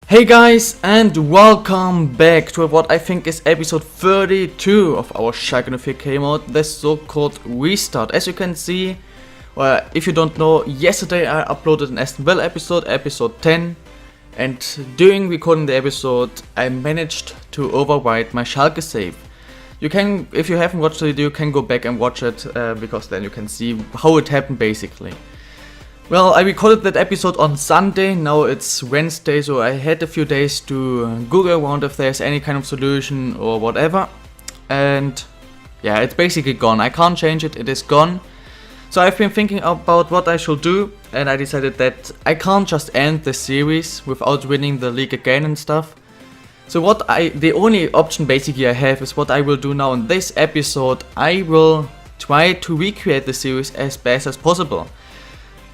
Hey guys, and welcome back to what I think is episode 32 of our SCHALKE 04 mode, the so-called restart. As you can see, well, if you don't know, yesterday I uploaded an Aston Villa episode 10, and during recording the episode I managed to overwrite my SCHALKE save. You can, if you haven't watched the video, you can go back and watch it, because then you can see how it happened basically. Well, I recorded that episode on Sunday, now it's Wednesday, so I had a few days to Google around if there's any kind of solution or whatever. And yeah, it's basically gone. I can't change it, it is gone. So I've been thinking about what I should do, and I decided that I can't just end the series without winning the league again and stuff. So the only option basically I have is what I will do now in this episode. I will try to recreate the series as best as possible.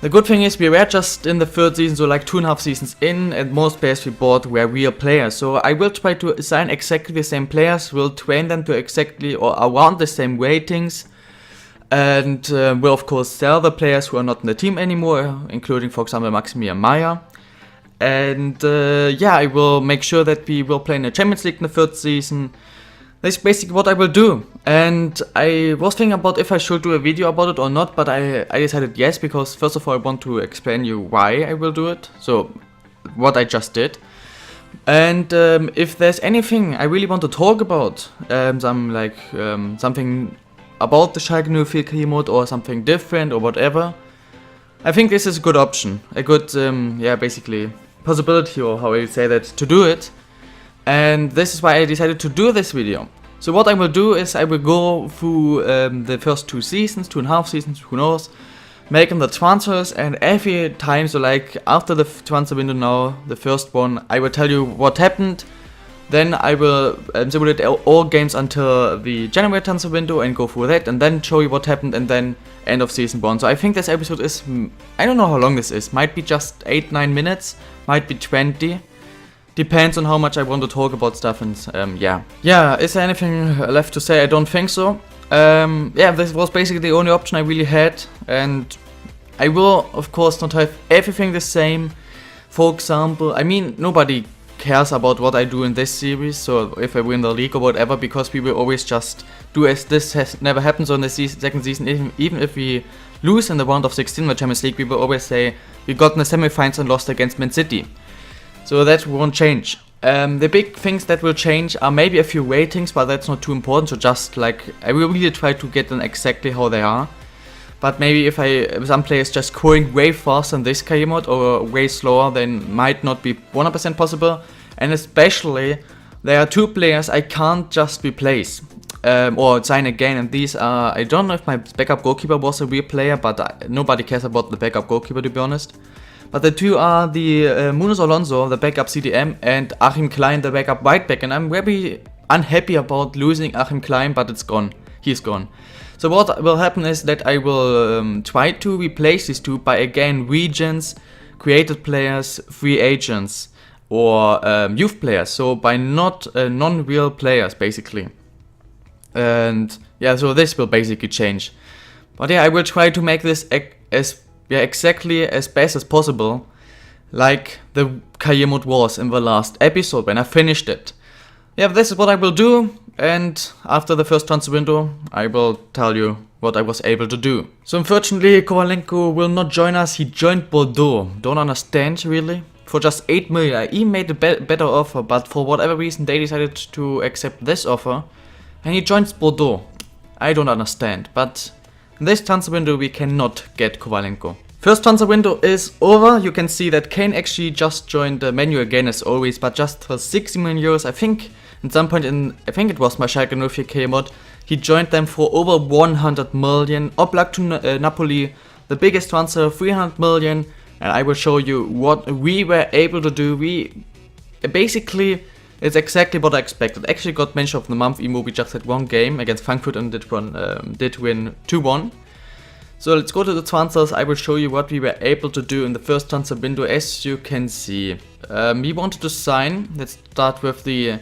The good thing is we were just in the third season, so like 2.5 seasons in, and most players we bought were real players. So I will try to assign exactly the same players, will train them to exactly or around the same ratings, and will of course sell the players who are not in the team anymore, including for example Maximilian Meyer. And yeah, I will make sure that we will play in the Champions League in the third season. That's basically what I will do, and I was thinking about if I should do a video about it or not, but I decided yes, because first of all I want to explain you why I will do it, so what I just did. And if there's anything I really want to talk about, something about the SCHALKE 04 mode or something different or whatever, I think this is a good option, a good yeah, basically possibility, or how I say that, to do it. And this is why I decided to do this video. So what I will do is I will go through the first 2 seasons, 2.5 seasons, who knows, making the transfers, and every time, so like after the transfer window now, the first one, I will tell you what happened. Then I will simulate all games until the January transfer window and go through that, and then show you what happened, and then end of season 1. So I think this episode is, I don't know how long this is, might be just 8-9 minutes, might be 20. Depends on how much I want to talk about stuff, and yeah. Yeah, is there anything left to say? I don't think so. Yeah, this was basically the only option I really had, and I will of course not have everything the same. For example, I mean, nobody cares about what I do in this series, so if I win the league or whatever, because we will always just do as this has never happened. So in the second season, even if we lose in the round of 16 in the Champions League, we will always say we got in the semi-finals and lost against Man City. So that won't change. The big things that will change are maybe a few ratings, but that's not too important. So just like, I will really try to get them exactly how they are. But maybe if some players just scoring way faster in this career mode or way slower, then might not be 100% possible. And especially, there are 2 players I can't just replace or sign again. And these are, I don't know if my backup goalkeeper was a real player, but nobody cares about the backup goalkeeper, to be honest. But the 2 are the Munoz Alonso, the backup CDM, and Achim Klein, the backup right back. And I'm very unhappy about losing Achim Klein, but it's gone. He's gone. So what will happen is that I will try to replace these 2 by again regions, created players, free agents, or youth players. So by not non-real players basically. And yeah, so this will basically change. But yeah, I will try to make this exactly as best as possible, like the career mode was in the last episode when I finished it. Yeah, this is what I will do, and after the first transfer window, I will tell you what I was able to do. So unfortunately, Kovalenko will not join us. He joined Bordeaux. Don't understand really. For just 8 million, I even made a better offer, but for whatever reason they decided to accept this offer, and he joins Bordeaux. I don't understand, but in this transfer window we cannot get Kovalenko. First transfer window is over. You can see that Kane actually just joined the menu again as always, but just for 60 million euros. I think at some point I think it was my SCHALKE 04 mod, he joined them for over 100 million. Oblak to Napoli, the biggest transfer, 300 million. And I will show you what we were able to do. We basically, it's exactly what I expected. Actually got mention of the month. We just had 1 game against Frankfurt and did win 2-1. So let's go to the transfers. I will show you what we were able to do in the first transfer window. As you can see, we wanted to sign. Let's start with the.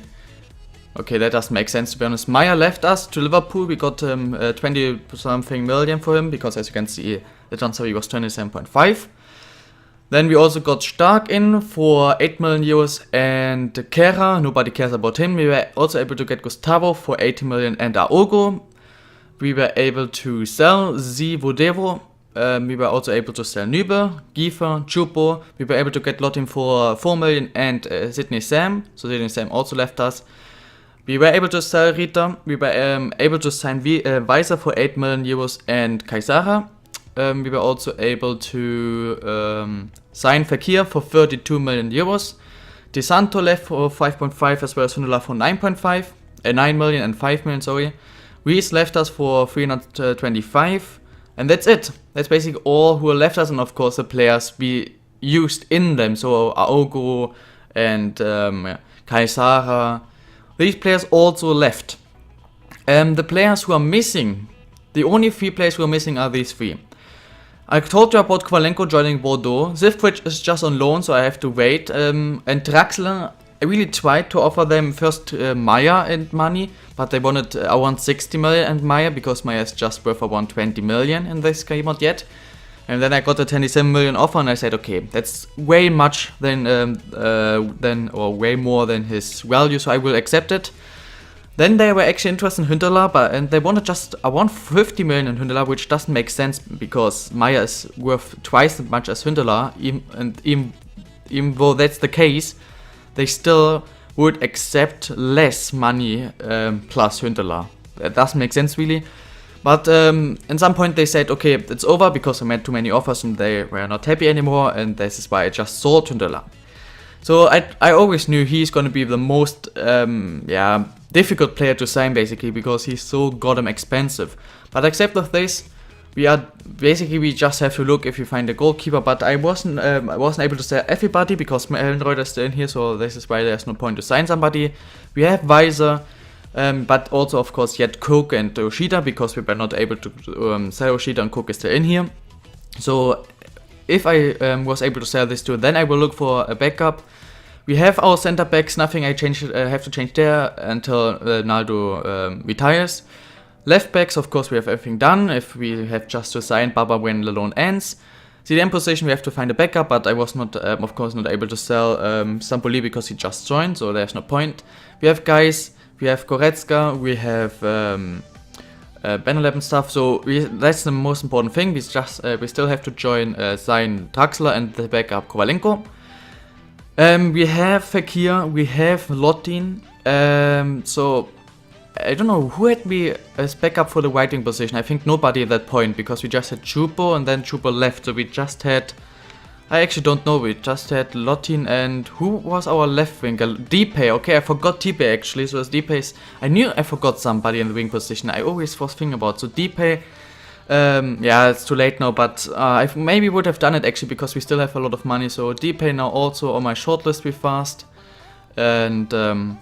Okay, that doesn't make sense to be honest. Meyer left us to Liverpool. We got 20 something million for him because, as you can see, the transfer fee was 27.5. Then we also got SCHALKE in for 8 million euros and Kera, nobody cares about him. We were also able to get Gustavo for 80 million and Aogo. We were able to sell Vodero. We were also able to sell Nübe, Giefer, Chupo. We were able to get Lotin for 4 million and Sydney Sam. So Sydney Sam also left us. We were able to sell Rita. We were able to sign Weiser for 8 million euros and Kaisara. We were also able to sign Fakir for 32 million euros. De Santo left for 5.5 as well as Hundela for 9 million and 5 million, sorry. Reese left us for 325 and that's it. That's basically all who left us, and of course the players we used in them. So Aogo and Kaisara. These players also left. The players who are missing, the only 3 players who are missing are these 3. I told you about Kovalenko joining Bordeaux. Zivkovic is just on loan, so I have to wait. And Draxler, I really tried to offer them first Maya and money, but they wanted around 60 million and Maya, because Maya is just worth around 20 million in this game not yet. And then I got a 27 million offer, and I said, okay, that's way much or way more than his value, so I will accept it. Then they were actually interested in Huntelaar, and they wanted just around 50 million in Huntelaar, which doesn't make sense because Maya is worth twice as much as Huntelaar, even though that's the case, they still would accept less money plus Huntelaar. That doesn't make sense really. But at some point they said, okay, it's over because I made too many offers and they were not happy anymore, and this is why I just sold Huntelaar. So I always knew he's gonna be the most difficult player to sign basically, because he's so goddamn expensive. But except of this, we just have to look if you find a goalkeeper. But I wasn't able to sell everybody because Ellenreuter is still in here, so this is why there's no point to sign somebody. We have Weiser, but also of course yet Cook and Yoshida, because we were not able to sell Yoshida, and Cook is still in here. So if I was able to sell this too, then I will look for a backup. We have our center backs, nothing I have to change there until Naldo retires. Left backs, of course, we have everything done. If we have just to sign Baba when the loan ends. CDM position, we have to find a backup, but I was not, of course, not able to sell Sampoli because he just joined, so there's no point. We have guys, we have Goretzka, we have Ben11 stuff, so that's the most important thing. We still have to sign Draxler and the backup Kovalenko. We have Fakir, we have Lotin, so I don't know who had me as backup for the right wing position. I think nobody at that point, because we just had Chupo and then Chupo left, so we just had, I actually don't know, we just had Lotin and who was our left winger? Deepay, okay, I forgot Deepay actually, so as Deepay's, I knew I forgot somebody in the wing position, I always was thinking about, so Deepay. Yeah, it's too late now, but I maybe would have done it actually because we still have a lot of money. So Deepay now also on my shortlist with fast. And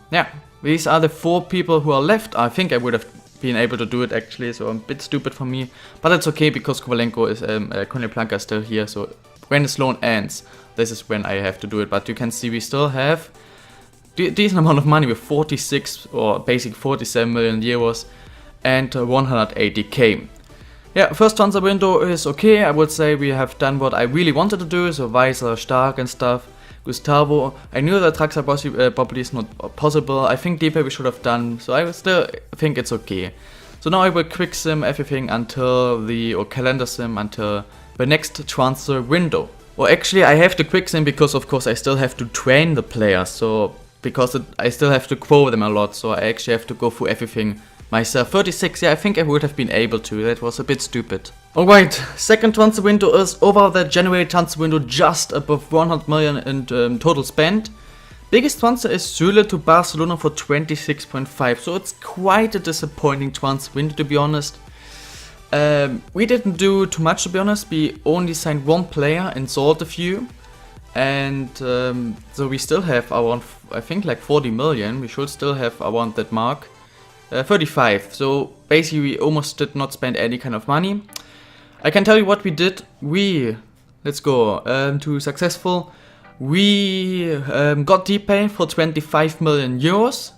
yeah, these are the 4 people who are left. I think I would have been able to do it actually, so a bit stupid for me. But it's okay because Kovalenko is, Koneplanka is still here, so when his loan ends, this is when I have to do it. But you can see we still have a decent amount of money with 46 or basic 47 million euros and 180k. Yeah, first transfer window is okay. I would say we have done what I really wanted to do, so Weiser, SCHALKE and stuff. Gustavo, I knew that Draxler probably is not possible. I think Deepay we should have done, so I still think it's okay. So now I will quick sim everything or calendar sim until the next transfer window. Well, actually I have to quick sim because of course I still have to train the players, so because I still have to quote them a lot, so I actually have to go through everything myself. 36, yeah, I think I would have been able to. That was a bit stupid. Alright, second transfer window is over. The January transfer window just above 100 million in total spend. Biggest transfer is Süle to Barcelona for 26.5, so it's quite a disappointing transfer window to be honest. We didn't do too much to be honest. We only signed 1 player and sold a few. And so we still have around, I think like 40 million. We should still have around that mark. 35, so basically we almost did not spend any kind of money. I can tell you what we did. Let's go to successful. We got Deepay for 25 million euros.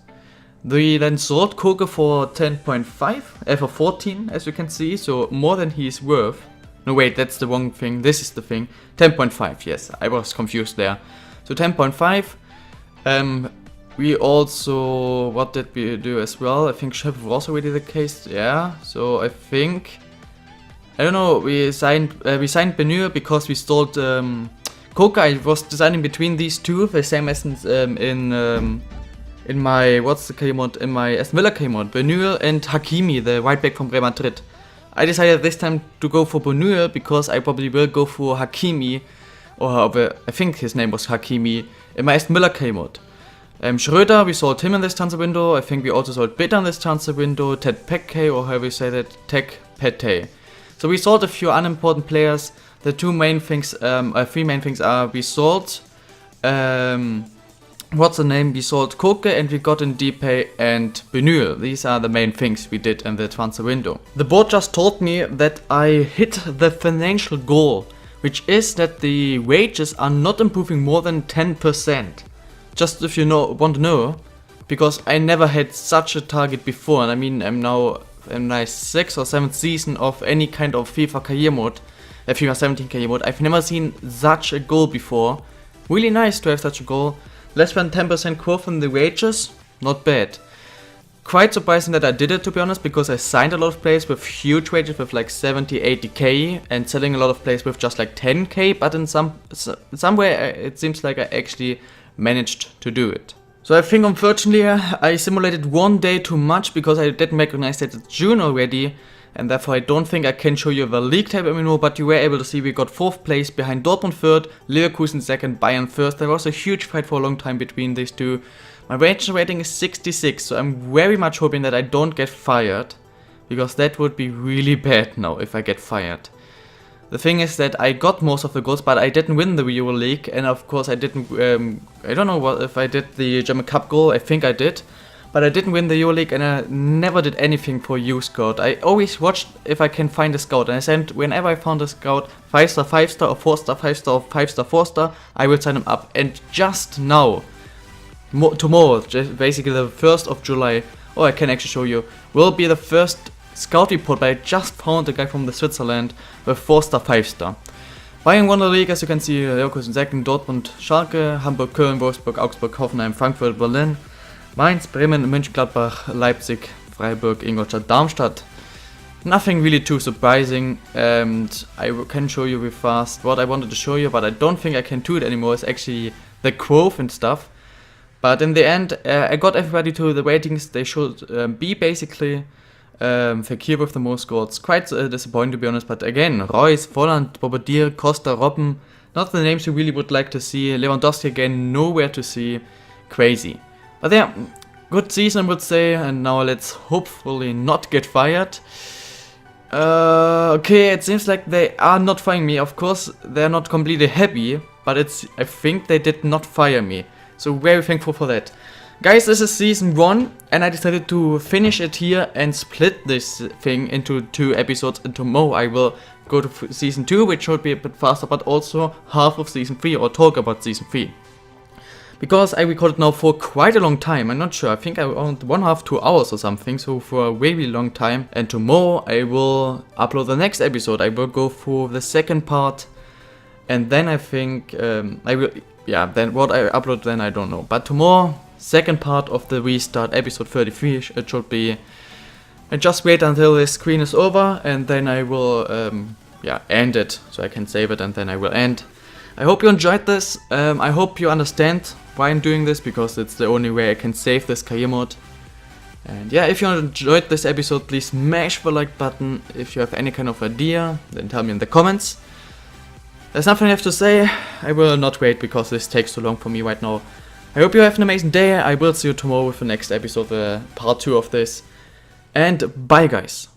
We then sold Koke for 10.5, for 14 as you can see, so more than he's worth. No wait, that's the wrong thing, this is the thing. 10.5, yes, I was confused there. So 10.5, we also, what did we do as well? I think Shep was also already the case, yeah. So I think, I don't know, we signed Benur because we stole Coca. I was deciding between these two, the same as in my, what's the K mod, in my Aston Villa K mod, Benur and Hakimi, the right back from Real Madrid. I decided this time to go for Benur because I probably will go for Hakimi, or I think his name was Hakimi, in my Aston Villa K mod. Schröder, we sold him in this transfer window. I think we also sold Bitter in this transfer window. Ted Peke, or however you say that, Tech Pete. So we sold a few unimportant players. The three main things are we sold, what's the name? We sold Koke and we got in Depay and Benur. These are the main things we did in the transfer window. The board just told me that I hit the financial goal, which is that the wages are not improving more than 10%. Just if you want to know, because I never had such a target before, and I mean I'm now in my 6th or 7th season of any kind of FIFA career mode, FIFA 17 career mode. I've never seen such a goal before. Really nice to have such a goal. Less than 10% growth in the wages, not bad. Quite surprising that I did it, to be honest, because I signed a lot of players with huge wages with like 70, 80k, and selling a lot of players with just like 10k, but in somewhere it seems like I actually managed to do it. So I think unfortunately I simulated one day too much because I didn't recognize that it's June already, and therefore I don't think I can show you the league table anymore, but you were able to see we got 4th place behind Dortmund 3rd, Leverkusen 2nd, Bayern 1st. There was a huge fight for a long time between these two. My rating is 66, so I'm very much hoping that I don't get fired, because that would be really bad now if I get fired. The thing is that I got most of the goals, but I didn't win the Euro League, and of course I didn't, I don't know if I did the German Cup goal, I think I did, but I didn't win the Euro League and I never did anything for U-Scout. I always watched if I can find a scout, and I said whenever I found a scout, 5-star, 5-star, or 4-star, 5-star, or 5-star, 4-star, I will sign him up. And just now, tomorrow, basically the 1st of July, I can actually show you, will be the first scout report, but I just found a guy from the Switzerland with 4-star, 5-star. Bayern won the league, as you can see, Leverkusen 2nd, Dortmund, Schalke, Hamburg, Köln, Wolfsburg, Augsburg, Hoffenheim, Frankfurt, Berlin, Mainz, Bremen, Mönchengladbach, Leipzig, Freiburg, Ingolstadt, Darmstadt. Nothing really too surprising, and I can show you real fast what I wanted to show you, but I don't think I can do it anymore. It's actually the growth and stuff. But in the end, I got everybody to the ratings they should be, basically. Fekir with the most goals. Quite disappointing, to be honest, but again, Reus, Volland, Bobadil, Costa, Robben, not the names you really would like to see. Lewandowski again, nowhere to see. Crazy. But yeah, good season I would say, and now let's hopefully not get fired. Okay, it seems like they are not firing me. Of course, they're not completely happy, but I think they did not fire me. So very thankful for that. Guys, this is season 1, and I decided to finish it here and split this thing into 2 episodes, and tomorrow I will go to season 2, which should be a bit faster, but also half of season 3, or talk about season 3. Because I recorded now for quite a long time, I'm not sure, I think around 1.5, 2 hours or something, so for a very long time. And tomorrow I will upload the next episode. I will go for the second part, and then I think then what I upload then I don't know. But tomorrow, second part of the restart, episode 33, it should be. I just wait until this screen is over, and then I will end it, so I can save it, and then I will end. I hope you enjoyed this. I hope you understand why I'm doing this, because it's the only way I can save this career mode. And yeah, if you enjoyed this episode, please smash the like button. If you have any kind of idea, then tell me in the comments. There's nothing left to say. I will not wait, because this takes too long for me right now. I hope you have an amazing day. I will see you tomorrow with the next episode, part 2 of this. And bye, guys.